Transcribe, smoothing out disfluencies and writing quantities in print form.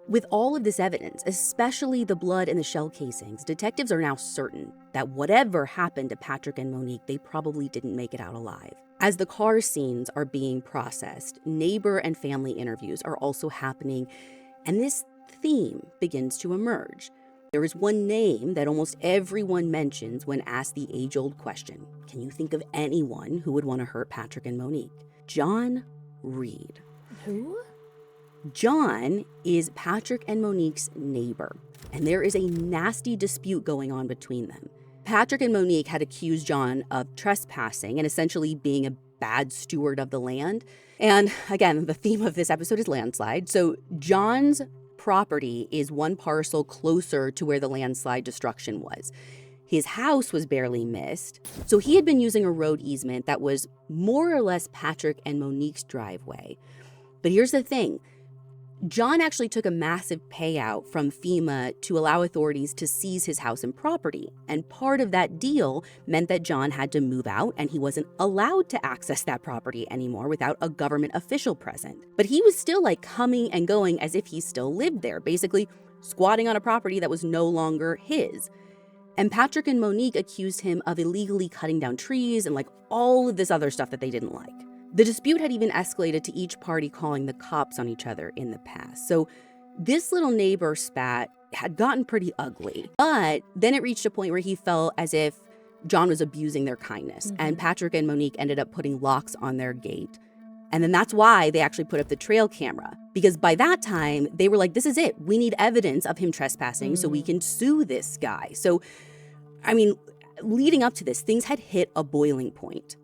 With all of this evidence, especially the blood and the shell casings, detectives are now certain that whatever happened to Patrick and Monique, they probably didn't make it out alive. As the car scenes are being processed, neighbor and family interviews are also happening, and this theme begins to emerge. There is one name that almost everyone mentions when asked the age-old question: can you think of anyone who would want to hurt Patrick and Monique? John Reed. Who? John is Patrick and Monique's neighbor, and there is a nasty dispute going on between them. Patrick and Monique had accused John of trespassing and essentially being a bad steward of the land. And again, the theme of this episode is landslide. So John's property is one parcel closer to where the landslide destruction was. His house was barely missed, so he had been using a road easement that was more or less Patrick and Monique's driveway. But here's the thing. John actually took a massive payout from FEMA to allow authorities to seize his house and property. And part of that deal meant that John had to move out and he wasn't allowed to access that property anymore without a government official present. But he was still coming and going as if he still lived there, basically squatting on a property that was no longer his. And Patrick and Monique accused him of illegally cutting down trees and all of this other stuff that they didn't like. The dispute had even escalated to each party calling the cops on each other in the past. So this little neighbor spat had gotten pretty ugly. But then it reached a point where he felt as if John was abusing their kindness. And Patrick and Monique ended up putting locks on their gate. And then that's why they actually put up the trail camera. Because by that time, they were like, this is it. We need evidence of him trespassing so we can sue this guy. So, leading up to this, things had hit a boiling point.